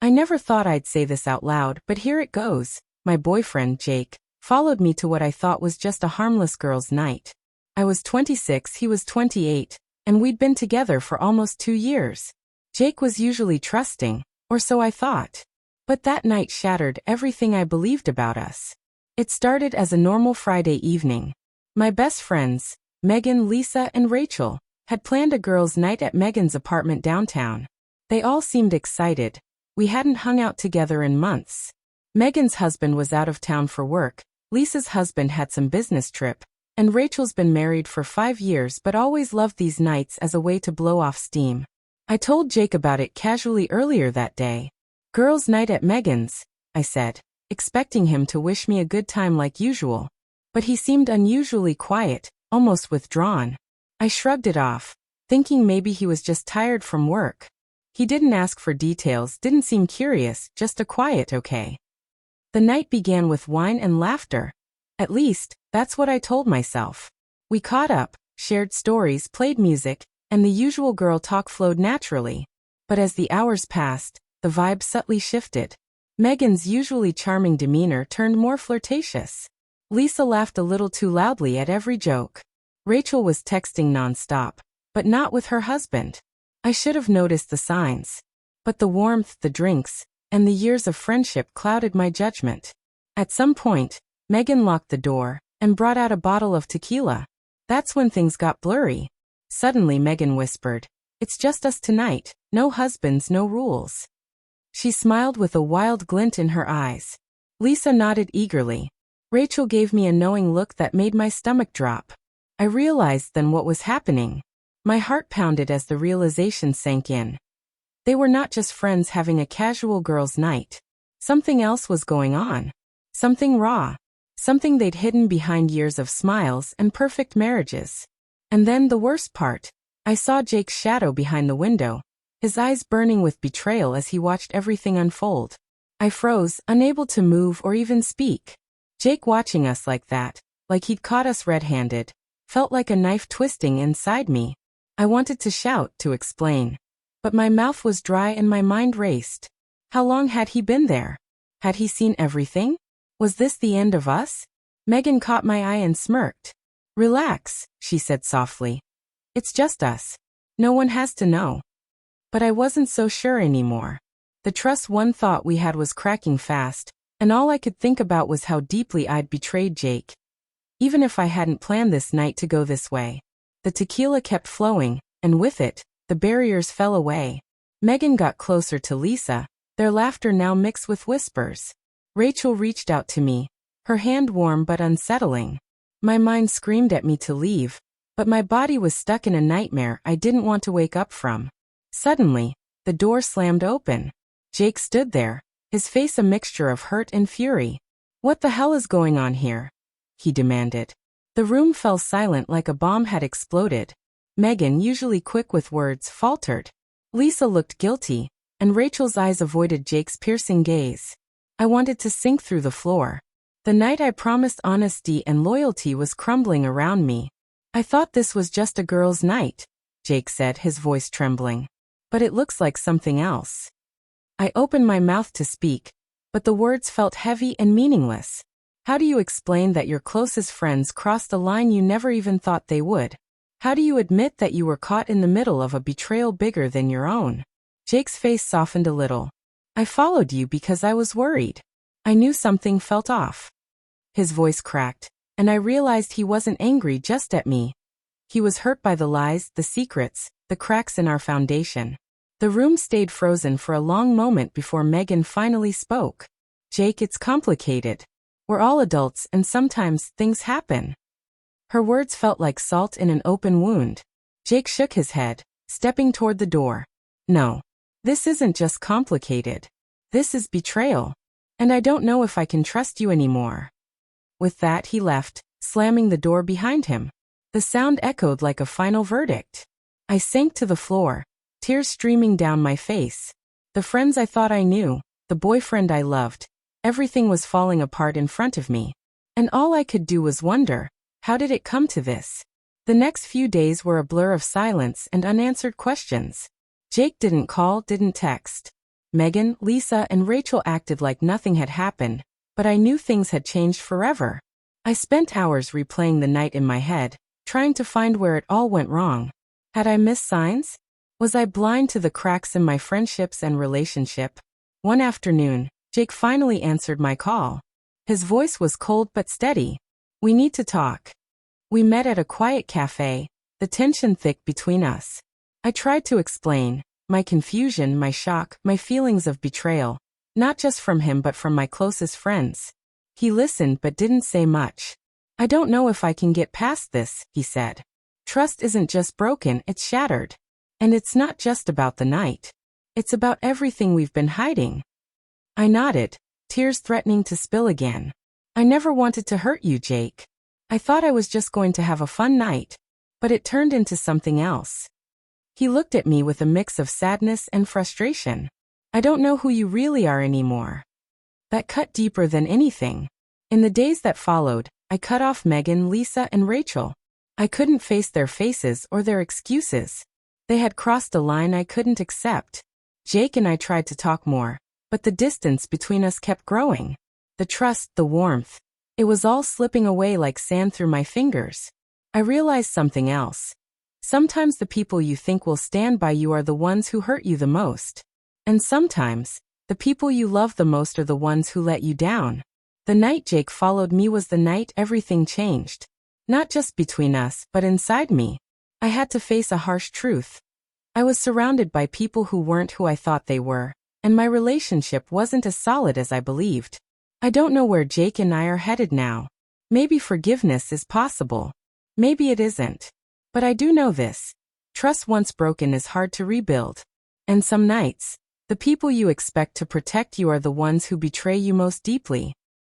I never thought I'd say this out loud, but here it goes. My boyfriend, Jake, followed me to what I thought was just a harmless girls' night. I was 26, he was 28, and we'd been together for almost 2 years. Jake was usually trusting, or so I thought. But that night shattered everything I believed about us. It started as a normal Friday evening. My best friends, Megan, Lisa, and Rachel, had planned a girls' night at Megan's apartment downtown. They all seemed excited. We hadn't hung out together in months. Megan's husband was out of town for work, Lisa's husband had some business trip, and Rachel's been married for 5 years but always loved these nights as a way to blow off steam. I told Jake about it casually earlier that day. Girls' night at Megan's, I said, expecting him to wish me a good time like usual. But he seemed unusually quiet, almost withdrawn. I shrugged it off, thinking maybe he was just tired from work. He didn't ask for details, didn't seem curious, just a quiet okay. The night began with wine and laughter. At least, that's what I told myself. We caught up, shared stories, played music, and the usual girl talk flowed naturally. But as the hours passed, the vibe subtly shifted. Megan's usually charming demeanor turned more flirtatious. Lisa laughed a little too loudly at every joke. Rachel was texting nonstop, but not with her husband. I should have noticed the signs. But the warmth, the drinks, and the years of friendship clouded my judgment. At some point, Megan locked the door and brought out a bottle of tequila. That's when things got blurry. Suddenly Megan whispered, "It's just us tonight, no husbands, no rules." She smiled with a wild glint in her eyes. Lisa nodded eagerly. Rachel gave me a knowing look that made my stomach drop. I realized then what was happening. My heart pounded as the realization sank in. They were not just friends having a casual girls' night. Something else was going on. Something raw. Something they'd hidden behind years of smiles and perfect marriages. And then the worst part. I saw Jake's shadow behind the window, his eyes burning with betrayal as he watched everything unfold. I froze, unable to move or even speak. Jake watching us like that, like he'd caught us red-handed, felt like a knife twisting inside me. I wanted to shout, to explain. But my mouth was dry and my mind raced. How long had he been there? Had he seen everything? Was this the end of us? Megan caught my eye and smirked. "Relax," she said softly. "It's just us. No one has to know." But I wasn't so sure anymore. The trust one thought we had was cracking fast, and all I could think about was how deeply I'd betrayed Jake. Even if I hadn't planned this night to go this way. The tequila kept flowing, and with it, the barriers fell away. Megan got closer to Lisa, their laughter now mixed with whispers. Rachel reached out to me, her hand warm but unsettling. My mind screamed at me to leave, but my body was stuck in a nightmare I didn't want to wake up from. Suddenly, the door slammed open. Jake stood there, his face a mixture of hurt and fury. "What the hell is going on here?" he demanded. The room fell silent like a bomb had exploded. Megan, usually quick with words, faltered. Lisa looked guilty, and Rachel's eyes avoided Jake's piercing gaze. I wanted to sink through the floor. The night I promised honesty and loyalty was crumbling around me. "I thought this was just a girls' night," Jake said, his voice trembling. "But it looks like something else." I opened my mouth to speak, but the words felt heavy and meaningless. How do you explain that your closest friends crossed a line you never even thought they would? How do you admit that you were caught in the middle of a betrayal bigger than your own? Jake's face softened a little. "I followed you because I was worried. I knew something felt off." His voice cracked, and I realized he wasn't angry just at me. He was hurt by the lies, the secrets, the cracks in our foundation. The room stayed frozen for a long moment before Megan finally spoke. "Jake, it's complicated. We're all adults and sometimes things happen." Her words felt like salt in an open wound. Jake shook his head, stepping toward the door. "No. This isn't just complicated. This is betrayal. And I don't know if I can trust you anymore." With that he left, slamming the door behind him. The sound echoed like a final verdict. I sank to the floor, tears streaming down my face. The friends I thought I knew, the boyfriend I loved, everything was falling apart in front of me. And all I could do was wonder, how did it come to this? The next few days were a blur of silence and unanswered questions. Jake didn't call, didn't text. Megan, Lisa, and Rachel acted like nothing had happened, but I knew things had changed forever. I spent hours replaying the night in my head, trying to find where it all went wrong. Had I missed signs? Was I blind to the cracks in my friendships and relationship? One afternoon, Jake finally answered my call. His voice was cold but steady. "We need to talk." We met at a quiet cafe, the tension thick between us. I tried to explain my confusion, my shock, my feelings of betrayal, not just from him but from my closest friends. He listened but didn't say much. "I don't know if I can get past this," he said. "Trust isn't just broken, it's shattered. And it's not just about the night. It's about everything we've been hiding." I nodded, tears threatening to spill again. "I never wanted to hurt you, Jake. I thought I was just going to have a fun night. But it turned into something else." He looked at me with a mix of sadness and frustration. "I don't know who you really are anymore." That cut deeper than anything. In the days that followed, I cut off Megan, Lisa, and Rachel. I couldn't face their faces or their excuses. They had crossed a line I couldn't accept. Jake and I tried to talk more, but the distance between us kept growing. The trust, the warmth. It was all slipping away like sand through my fingers. I realized something else. Sometimes the people you think will stand by you are the ones who hurt you the most. And sometimes, the people you love the most are the ones who let you down. The night Jake followed me was the night everything changed. Not just between us, but inside me. I had to face a harsh truth. I was surrounded by people who weren't who I thought they were, and my relationship wasn't as solid as I believed. I don't know where Jake and I are headed now. Maybe forgiveness is possible. Maybe it isn't. But I do know this. Trust once broken is hard to rebuild. And some nights, the people you expect to protect you are the ones who betray you most deeply.